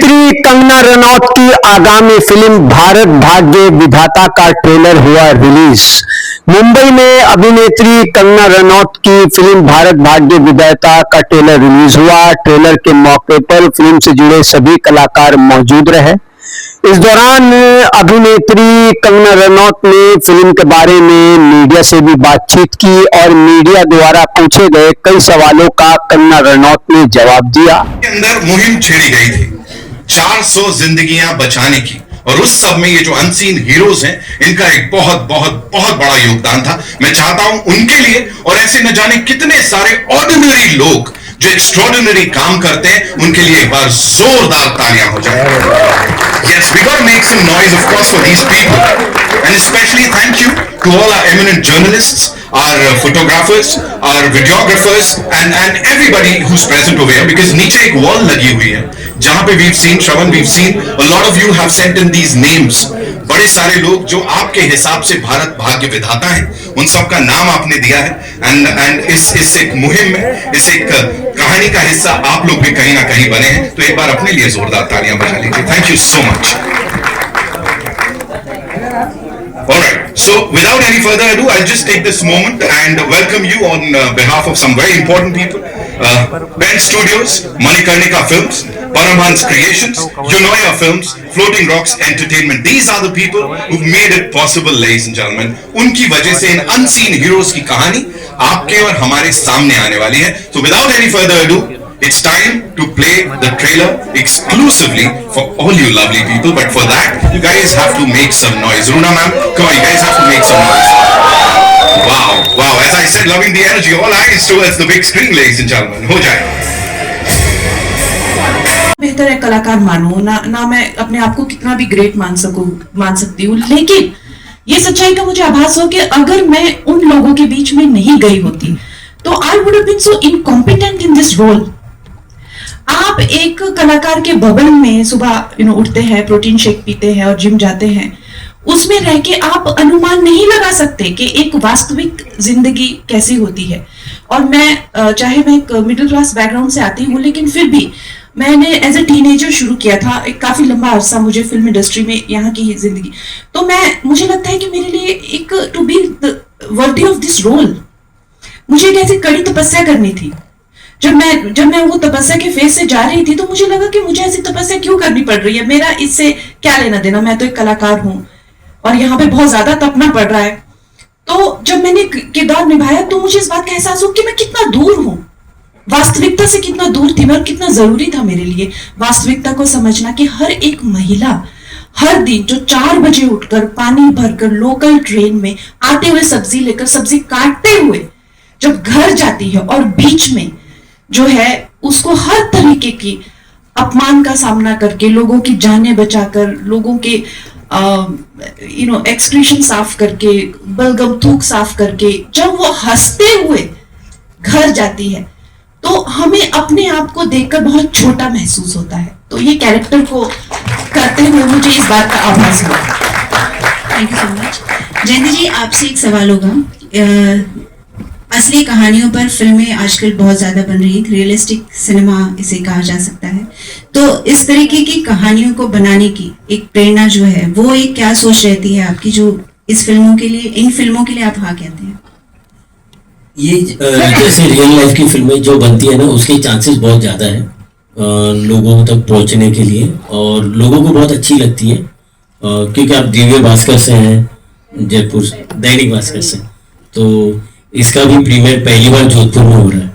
अभिनेत्री कंगना रनौत की आगामी फिल्म भारत भाग्य विधाता का ट्रेलर हुआ रिलीज। मुंबई में अभिनेत्री कंगना रनौत की फिल्म भारत भाग्य विधाता का ट्रेलर रिलीज हुआ। ट्रेलर के मौके पर फिल्म से जुड़े सभी कलाकार मौजूद रहे। इस दौरान अभिनेत्री कंगना रनौत ने फिल्म के बारे में मीडिया से भी बातचीत की और मीडिया द्वारा पूछे गए कई सवालों का कंगना रनौत ने जवाब दिया। के अंदर मुहिम छेड़ी गई थी 400 जिंदगियां बचाने की, और उस सब में ये जो अनसीन हीरोज हैं, इनका एक बहुत बहुत बहुत बड़ा योगदान था। मैं चाहता हूं उनके लिए और ऐसे न जाने कितने सारे ऑर्डिनरी लोग जो एक्स्ट्रॉर्डिनरी काम करते हैं, उनके लिए एक बार जोरदार तालियां हो जाए। Yes, we got to make some noise, of course, for these people, and especially thank you to all our eminent journalists, our photographers, our videographers, and everybody who's present over here. Because नीचे एक wall लगी हुई है, जहां पे we've seen Shravan, we've seen a lot of you have sent in these names. बड़े सारे लोग जो आपके हिसाब से भारत भाग्य विधाता हैं, उन सबका नाम आपने दिया है। एंड इस एक मुहिम में, इस एक कहानी का हिस्सा आप लोग भी कहीं ना कहीं बने हैं। तो एक बार अपने लिए जोरदार तालियां बजा लीजिए। Thank you so much. Alright, so without any further ado, I'll just take this moment and welcome you on behalf of some very important people. Ben Studios, Manikarnika Films, Paramhans Creations, Unoya Films, Floating Rocks Entertainment. These are the people who've made it possible, ladies and gentlemen. उनकी वजह से इन unseen heroes की कहानी आपके और हमारे सामने आने वाली है। So without any further ado, it's time to play the trailer exclusively for all you lovely people. But for that, you guys have to make some noise. Runa ma'am, come on, you guys have to make some noise. Wow, wow. As I said, loving the energy. All eyes towards the big screen, ladies and gentlemen. हो जाए। बेहतर है कलाकार मानो ना मैं अपने आप को कितना भी ग्रेट मान सकती हूँ, लेकिन ये सच्चाई का मुझे आभास हो कि अगर मैं उन लोगों के बीच में नहीं गई होती तो I would have been so incompetent in this role. आप एक कलाकार के बबल में सुबह उठते हैं, प्रोटीन शेक पीते हैं और जिम जाते हैं, उसमें रह के आप अनुमान नहीं लगा सकते कि एक वास्तविक जिंदगी कैसी होती है। और मैं चाहे मैं एक मिडिल क्लास बैकग्राउंड से आती हूँ, लेकिन फिर भी मैंने एज ए टीनेजर शुरू किया था। एक काफी लंबा अरसा मुझे फिल्म इंडस्ट्री में यहाँ की जिंदगी, तो मुझे लगता है कि मेरे लिए एक to be worthy of this role, मुझे एक ऐसी कड़ी तपस्या करनी थी। जब मैं वो तपस्या के फेज से जा रही थी तो मुझे लगा कि मुझे ऐसी तपस्या क्यों करनी पड़ रही है, मेरा इससे क्या लेना देना, मैं तो एक कलाकार हूं और यहाँ पे बहुत ज्यादा तपना पड़ रहा है। तो जब मैंने किरदार निभाया तो मुझे इस बात का एहसास हो कि मैं कितना दूर हूं, वास्तविकता से कितना दूर थी मैं, और कितना जरूरी था मेरे लिए वास्तविकता को समझना कि हर एक महिला हर दिन जो 4 बजे उठकर पानी भरकर लोकल ट्रेन में आते हुए सब्जी लेकर सब्जी काटते हुए जब घर जाती है और बीच में जो है उसको हर तरीके की अपमान का सामना करके, लोगों की जानें बचाकर, लोगों के एक्सक्रीशन साफ करके, बलगम थूक साफ करके जब वो हंसते हुए घर जाती है तो हमें अपने आप को देखकर बहुत छोटा महसूस होता है। तो ये कैरेक्टर को करते हुए मुझे इस बात का आभास हुआ। Thank you so much. Jayanti ji, आपसे एक सवाल होगा। असली कहानियों पर फिल्में आजकल बहुत ज्यादा बन रही है, रियलिस्टिक सिनेमा इसे कहा जा सकता है। तो इस तरीके की कहानियों को बनाने की एक प्रेरणा जो है, वो एक क्या सोच रहती है आपकी, जो इस फिल्मों के लिए, इन फिल्मों के लिए आप हाँ कहते हैं? ये जैसे रियल लाइफ की फिल्में जो बनती है ना, उसके चांसेस बहुत ज्यादा है लोगों तक पहुंचने के लिए, और लोगों को बहुत अच्छी लगती है क्योंकि आप दिव्य भास्कर से हैं, जयपुर दैनिक भास्कर से, तो इसका भी प्रीमियर पहली बार जोधपुर में हो रहा है।